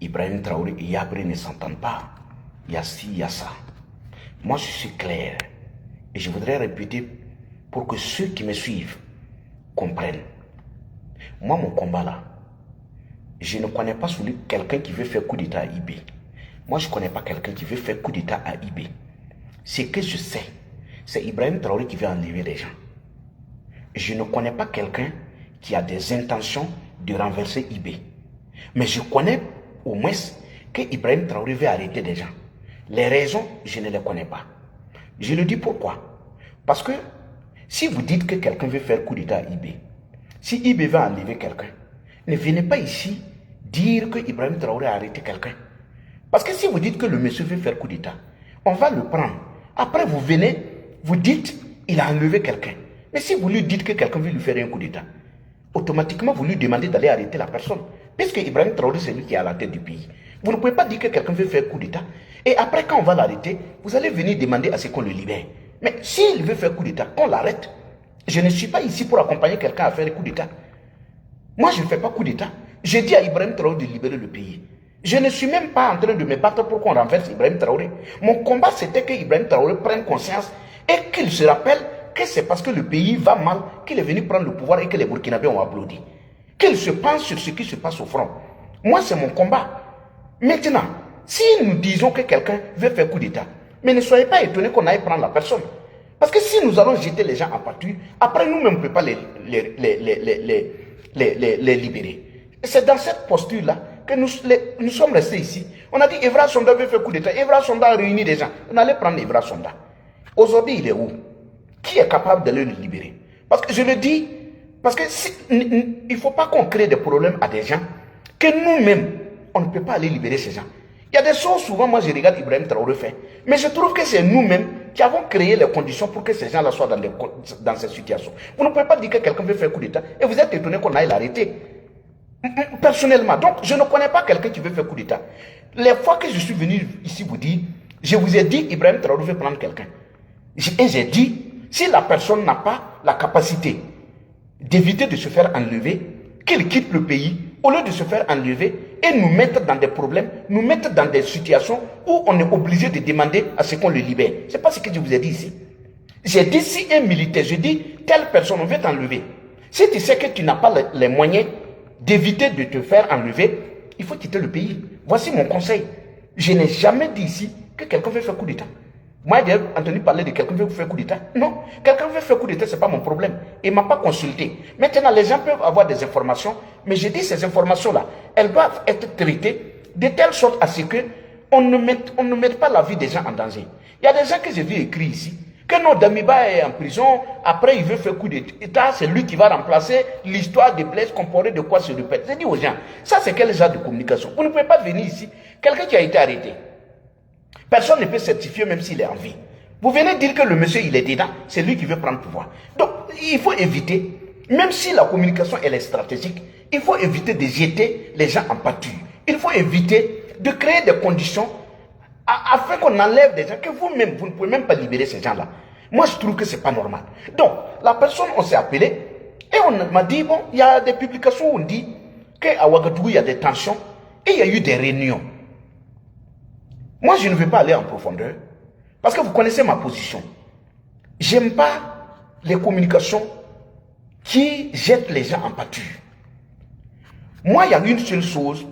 Ibrahim Traoré et Yabré ne s'entendent pas. Il y a ci, il y a ça. Moi, je suis clair. Et je voudrais répéter pour que ceux qui me suivent comprennent. Moi, mon combat là, je ne connais pas quelqu'un qui veut faire coup d'État à IB. Moi, je ne connais pas quelqu'un qui veut faire coup d'État à IB. Ce que je sais, c'est Ibrahim Traoré qui veut enlever les gens. Je ne connais pas quelqu'un qui a des intentions de renverser IB. Mais je connais au moins que Ibrahim Traoré veut arrêter des gens. Les raisons, je ne les connais pas. Je le dis pourquoi. Parce que si vous dites que quelqu'un veut faire coup d'État à IB, si IB veut enlever quelqu'un, ne venez pas ici dire que Ibrahim Traoré a arrêté quelqu'un. Parce que si vous dites que le monsieur veut faire coup d'État, on va le prendre. Après, vous venez, vous dites il a enlevé quelqu'un. Mais si vous lui dites que quelqu'un veut lui faire un coup d'État, automatiquement, vous lui demandez d'aller arrêter la personne. Puisque Ibrahim Traoré, c'est lui qui est à la tête du pays. Vous ne pouvez pas dire que quelqu'un veut faire coup d'État. Et après, quand on va l'arrêter, vous allez venir demander à ce qu'on le libère. Mais s'il veut faire coup d'État, qu'on l'arrête. Je ne suis pas ici pour accompagner quelqu'un à faire un coup d'État. Moi, je ne fais pas coup d'État. Je dis à Ibrahim Traoré de libérer le pays. Je ne suis même pas en train de me battre pour qu'on renverse Ibrahim Traoré. Mon combat, c'était que Ibrahim Traoré prenne conscience et qu'il se rappelle que c'est parce que le pays va mal qu'il est venu prendre le pouvoir et que les Burkinabés ont applaudi. Qu'il se pense sur ce qui se passe au front. Moi, c'est mon combat. Maintenant, si nous disons que quelqu'un veut faire coup d'État, mais ne soyez pas étonnés qu'on aille prendre la personne. Parce que si nous allons jeter les gens en pâture, après nous-mêmes, on ne peut pas les libérer. C'est dans cette posture-là que nous sommes restés ici. On a dit Evra Sonda veut faire coup d'État. Evra Sonda a réuni des gens. On allait prendre Evra Sonda. Aujourd'hui, il est où? Qui est capable de le libérer? Parce que je le dis, parce que il ne faut pas qu'on crée des problèmes à des gens que nous-mêmes, on ne peut pas aller libérer ces gens. Il y a des choses, souvent, moi je regarde Ibrahim Traoré faire, mais je trouve que c'est nous-mêmes qui avons créé les conditions pour que ces gens-là soient dans cette situation. Vous ne pouvez pas dire que quelqu'un veut faire coup d'État et vous êtes étonné qu'on aille l'arrêter. Personnellement, donc je ne connais pas quelqu'un qui veut faire coup d'État. Les fois que je suis venu ici vous dire, je vous ai dit Ibrahim Traoré veut prendre quelqu'un. Et j'ai dit, si la personne n'a pas la capacité d'éviter de se faire enlever, qu'il quitte le pays, au lieu de se faire enlever et nous mettre dans des problèmes, nous mettre dans des situations où on est obligé de demander à ce qu'on le libère. Ce n'est pas ce que je vous ai dit ici. J'ai dit si un militaire, je dis telle personne, on veut t'enlever. Si tu sais que tu n'as pas les moyens d'éviter de te faire enlever, il faut quitter le pays. Voici mon conseil. Je n'ai jamais dit ici que quelqu'un veut faire coup d'État. Moi, j'ai entendu parler de quelqu'un qui veut faire coup d'État. Non, quelqu'un veut faire coup d'État, ce n'est pas mon problème. Il ne m'a pas consulté. Maintenant, les gens peuvent avoir des informations, mais je dis ces informations-là, elles doivent être traitées de telle sorte à ce qu'on ne mette pas la vie des gens en danger. Il y a des gens que j'ai vu écrire ici, que non, Damiba est en prison, après il veut faire coup d'État, c'est lui qui va remplacer l'histoire de Blaise Compaoré, de quoi se répète. J'ai dit aux gens, ça c'est quel genre de communication? Vous ne pouvez pas venir ici, quelqu'un qui a été arrêté. Personne ne peut certifier même s'il est en vie. Vous venez dire que le monsieur il est dedans, c'est lui qui veut prendre le pouvoir. Donc il faut éviter, même si la communication elle est stratégique, il faut éviter de jeter les gens en pâture. Il faut éviter de créer des conditions afin qu'on enlève des gens que vous-même, vous ne pouvez même pas libérer ces gens-là. Moi je trouve que ce n'est pas normal. Donc la personne, on s'est appelé et on m'a dit, bon, il y a des publications où on dit qu'à Ouagadougou il y a des tensions et il y a eu des réunions. Moi, je ne vais pas aller en profondeur, parce que vous connaissez ma position. J'aime pas les communications qui jettent les gens en pâture. Moi, il y a une seule chose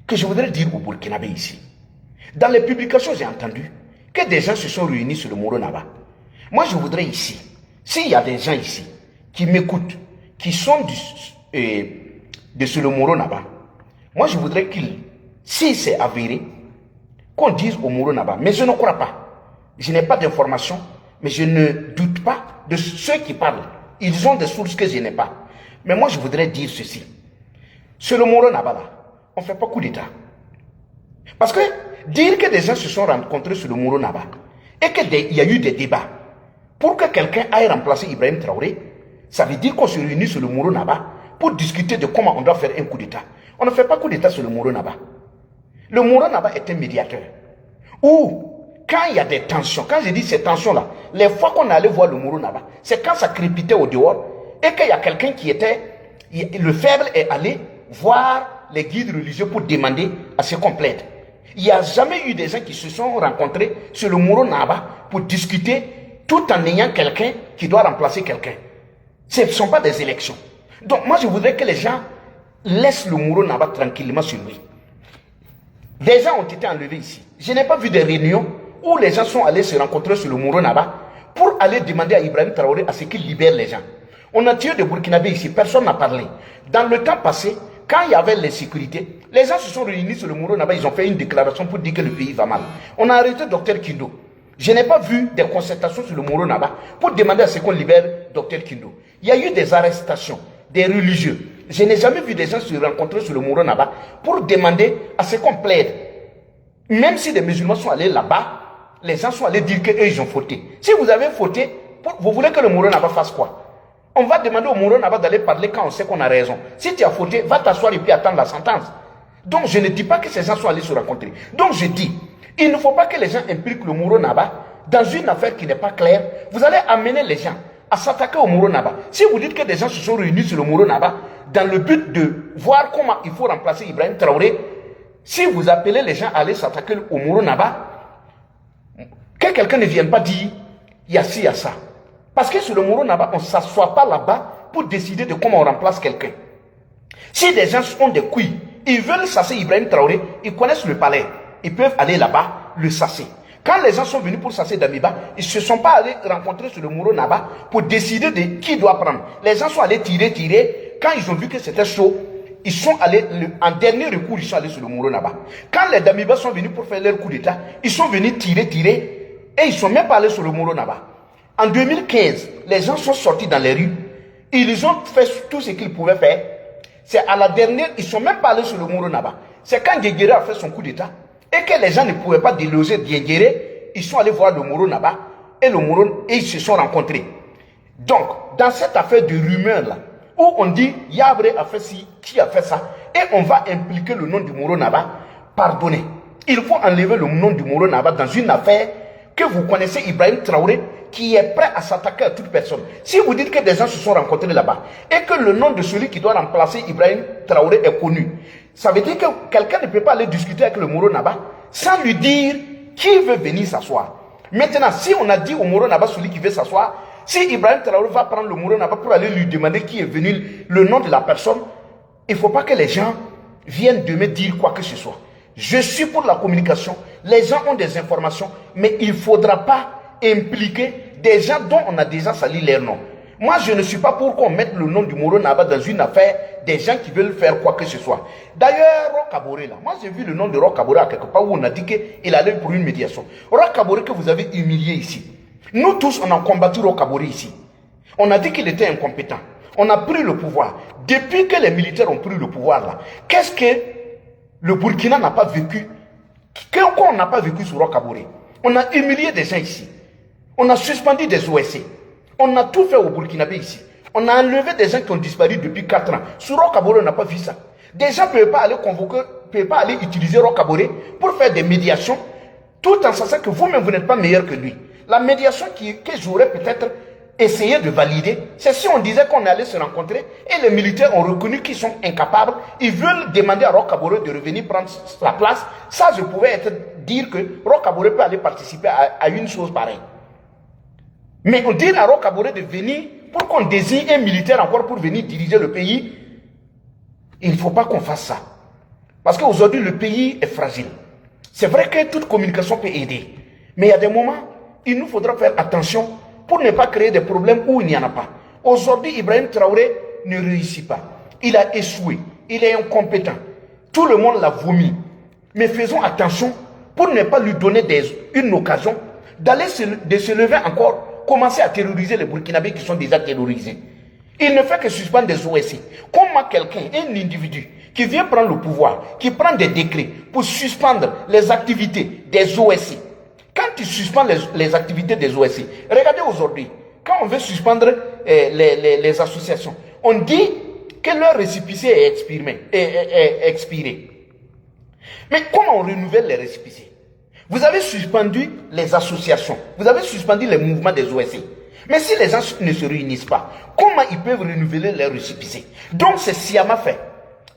que je voudrais dire aux Burkinabés ici. Dans les publications, j'ai entendu que des gens se sont réunis sur le Moro Naba. Moi, je voudrais ici, s'il y a des gens ici qui m'écoutent, qui sont de sur le Moro Naba, moi, je voudrais qu'ils, si c'est avéré, qu'on dise au Moro Naba. Mais je ne crois pas. Je n'ai pas d'informations, mais je ne doute pas de ceux qui parlent. Ils ont des sources que je n'ai pas. Mais moi, je voudrais dire ceci. Sur le Moro Naba, là, on ne fait pas coup d'État. Parce que dire que des gens se sont rencontrés sur le Moro Naba et qu'il y a eu des débats pour que quelqu'un aille remplacer Ibrahim Traoré, ça veut dire qu'on se réunit sur le Moro Naba pour discuter de comment on doit faire un coup d'État. On ne fait pas coup d'État sur le Moro Naba. Le Moro Naba est un médiateur. Ou, quand il y a des tensions, quand je dis ces tensions-là, les fois qu'on allait voir le Moro Naba, c'est quand ça crépitait au dehors et qu'il y a quelqu'un qui était, le faible est allé voir les guides religieux pour demander à ce qu'on plaide. Il n'y a jamais eu des gens qui se sont rencontrés sur le Moro Naba pour discuter tout en ayant quelqu'un qui doit remplacer quelqu'un. Ce ne sont pas des élections. Donc moi je voudrais que les gens laissent le Moro Naba tranquillement sur lui. Des gens ont été enlevés ici. Je n'ai pas vu de réunions où les gens sont allés se rencontrer sur le Moro Naba pour aller demander à Ibrahim Traoré à ce qu'il libère les gens. On a tué des Burkinabés ici, personne n'a parlé. Dans le temps passé, quand il y avait l'insécurité, les gens se sont réunis sur le Moro Naba, ils ont fait une déclaration pour dire que le pays va mal. On a arrêté Dr Kindo. Je n'ai pas vu des concertations sur le Moro Naba pour demander à ce qu'on libère Dr Kindo. Il y a eu des arrestations, des religieux. Je n'ai jamais vu des gens se rencontrer sur le Moro Naba pour demander à ce qu'on plaide. Même si des musulmans sont allés là-bas, les gens sont allés dire qu'eux, ils ont fauté. Si vous avez fauté, vous voulez que le Moro Naba fasse quoi? On va demander au Moro Naba d'aller parler quand on sait qu'on a raison. Si tu as fauté, va t'asseoir et puis attendre la sentence. Donc je ne dis pas que ces gens sont allés se rencontrer. Donc je dis, il ne faut pas que les gens impliquent le Moro Naba dans une affaire qui n'est pas claire. Vous allez amener les gens à s'attaquer au Moro Naba. Si vous dites que des gens se sont réunis sur le Moro Naba dans le but de voir comment il faut remplacer Ibrahim Traoré, si vous appelez les gens à aller s'attaquer au Moro Naba, que quelqu'un ne vienne pas dire il y a ci, il y a ça. Parce que sur le Moro Naba, on ne s'assoit pas là-bas pour décider de comment on remplace quelqu'un. Si des gens ont des couilles, ils veulent chasser Ibrahim Traoré, ils connaissent le palais, ils peuvent aller là-bas, le chasser. Quand les gens sont venus pour chasser Damiba, ils ne se sont pas allés rencontrer sur le Moro Naba pour décider de qui doit prendre. Les gens sont allés tirer. Quand ils ont vu que c'était chaud, ils sont allés, en dernier recours, ils sont allés sur le Moro Naba. Quand les Damiba sont venus pour faire leur coup d'état, ils sont venus tirer, et ils ne sont même pas allés sur le Moro Naba. En 2015, les gens sont sortis dans les rues. Ils ont fait tout ce qu'ils pouvaient faire. C'est à la dernière, ils ne sont même pas allés sur le Moro Naba. C'est quand Diengéré a fait son coup d'état et que les gens ne pouvaient pas déloger Diengéré, ils sont allés voir le Moro Naba et ils se sont rencontrés. Donc, dans cette affaire de rumeur là, où on dit Yabré a fait ci, qui a fait ça, et on va impliquer le nom du Moro Naba, pardonnez. Il faut enlever le nom du Moro Naba dans une affaire que vous connaissez, Ibrahim Traoré, qui est prêt à s'attaquer à toute personne. Si vous dites que des gens se sont rencontrés là-bas et que le nom de celui qui doit remplacer Ibrahim Traoré est connu, ça veut dire que quelqu'un ne peut pas aller discuter avec le Moro Naba sans lui dire qui veut venir s'asseoir. Maintenant, si on a dit au Moro Naba celui qui veut s'asseoir, si Ibrahim Traoré va prendre le Moro Naba pour aller lui demander qui est venu, le nom de la personne, il ne faut pas que les gens viennent de me dire quoi que ce soit. Je suis pour la communication. Les gens ont des informations, mais il ne faudra pas impliquer des gens dont on a déjà sali leur nom. Moi, je ne suis pas pour qu'on mette le nom du Moro Naba dans une affaire des gens qui veulent faire quoi que ce soit. D'ailleurs, Roch Kaboré, là, moi j'ai vu le nom de Roch Kaboré à quelque part où on a dit qu'il allait pour une médiation. Roch Kaboré que vous avez humilié ici. Nous tous, on a combattu Roch Kaboré ici. On a dit qu'il était incompétent. On a pris le pouvoir. Depuis que les militaires ont pris le pouvoir, là, qu'est-ce que le Burkina n'a pas vécu? Qu'on n'a pas vécu sur Roch Kaboré? On a humilié des gens ici. On a suspendu des OSC. On a tout fait au Burkinabé ici. On a enlevé des gens qui ont disparu depuis 4 ans. Sur Roch Kaboré, on n'a pas vu ça. Des gens ne peuvent pas aller convoquer, ne peuvent pas aller utiliser Roch Kaboré pour faire des médiations, tout en sachant que vous-même, vous n'êtes pas meilleur que lui. La médiation que j'aurais peut-être essayé de valider, c'est si on disait qu'on allait se rencontrer et les militaires ont reconnu qu'ils sont incapables, ils veulent demander à Roch Kaboré de revenir prendre sa place. Ça, je pouvais dire que Roch Kaboré peut aller participer à une chose pareille. Mais on dit à Roch Kaboré de venir pour qu'on désigne un militaire encore pour venir diriger le pays. Il ne faut pas qu'on fasse ça. Parce qu'aujourd'hui, le pays est fragile. C'est vrai que toute communication peut aider. Mais il y a des moments, il nous faudra faire attention pour ne pas créer des problèmes où il n'y en a pas. Aujourd'hui, Ibrahim Traoré ne réussit pas. Il a échoué. Il est incompétent. Tout le monde l'a vomi. Mais faisons attention pour ne pas lui donner une occasion d'aller de se lever encore, commencer à terroriser les Burkinabés qui sont déjà terrorisés. Il ne fait que suspendre des OSC. Comment quelqu'un, un individu, qui vient prendre le pouvoir, qui prend des décrets pour suspendre les activités des OSC. Quand il suspend les activités des OSC, regardez aujourd'hui, quand on veut suspendre les associations, on dit que leur récépissé est expiré. Mais comment on renouvelle les récépissés? Vous avez suspendu les associations, vous avez suspendu les mouvements des OSC. Mais si les gens ne se réunissent pas, comment ils peuvent renouveler leurs récépissés? Donc c'est sciemment fait.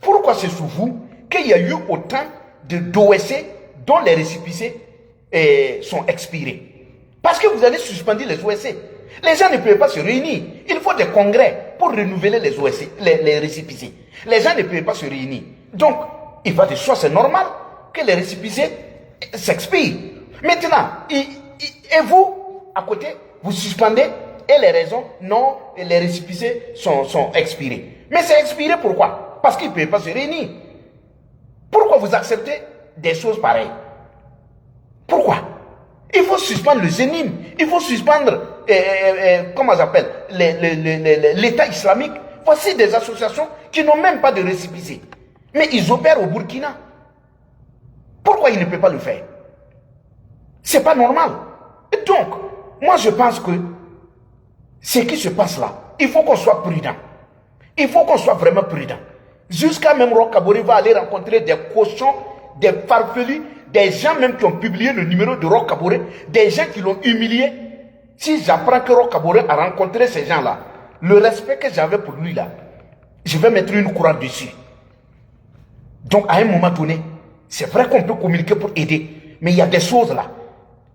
Pourquoi c'est sous vous qu'il y a eu autant d'OSC dont les récépissés sont expirés? Parce que vous allez suspendre les OSC. Les gens ne peuvent pas se réunir. Il faut des congrès pour renouveler les OSC, les récépissés. Les gens ne peuvent pas se réunir. Donc, il va de soi, c'est normal que les récépissés s'expirent. Maintenant, et vous, à côté, vous suspendez et les raisons, non, les récépissés sont expirés. Mais c'est expiré pourquoi? Parce qu'ils ne peuvent pas se réunir. Pourquoi vous acceptez des choses pareilles? Pourquoi? Il faut suspendre le Zénim, il faut suspendre, comment ça s'appelle, l'État islamique. Voici des associations qui n'ont même pas de récépissé. Mais ils opèrent au Burkina. Pourquoi ils ne peuvent pas le faire? C'est pas normal. Et donc, moi je pense que ce qui se passe là, il faut qu'on soit prudent. Il faut qu'on soit vraiment prudent. Jusqu'à même Roch Kaboré va aller rencontrer des cochons, des farfelus, des gens même qui ont publié le numéro de Roch Kaboré, des gens qui l'ont humilié. Si j'apprends que Roch Kaboré a rencontré ces gens-là, le respect que j'avais pour lui là, je vais mettre une croix dessus. Donc à un moment donné, c'est vrai qu'on peut communiquer pour aider, mais il y a des choses là.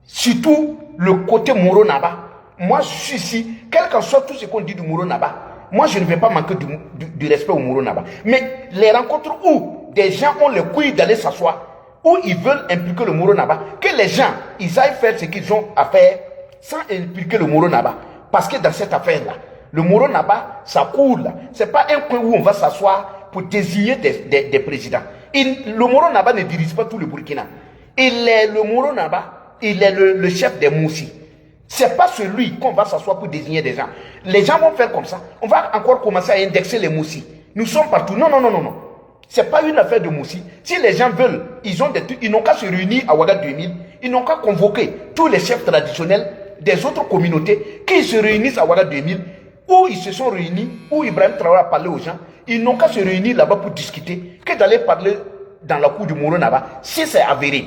Surtout le côté Moro Naba. Moi je suis ici, quel que soit tout ce qu'on dit du Moro Naba, moi je ne vais pas manquer du respect au Moro Naba. Mais les rencontres où des gens ont le couilles d'aller s'asseoir, où ils veulent impliquer le Moro Naba, que les gens, ils aillent faire ce qu'ils ont à faire sans impliquer le Moro Naba. Parce que dans cette affaire-là, le Moro Naba, ça coule. Ce n'est pas un coin où on va s'asseoir pour désigner des présidents. Le Moro Naba ne dirige pas tout le Burkina. Le Moro Naba, il est le chef des Moussi. Ce n'est pas celui qu'on va s'asseoir pour désigner des gens. Les gens vont faire comme ça. On va encore commencer à indexer les Moussi. Nous sommes partout. Non, non, non, non, non. Ce n'est pas une affaire de Moussi. Si les gens veulent, ils n'ont qu'à se réunir à Ouaga 2000. Ils n'ont qu'à convoquer tous les chefs traditionnels des autres communautés qui se réunissent à Ouaga 2000, où ils se sont réunis, où Ibrahim Traoré a parlé aux gens. Ils n'ont qu'à se réunir là-bas pour discuter, que d'aller parler dans la cour du Moro Naba, si c'est avéré.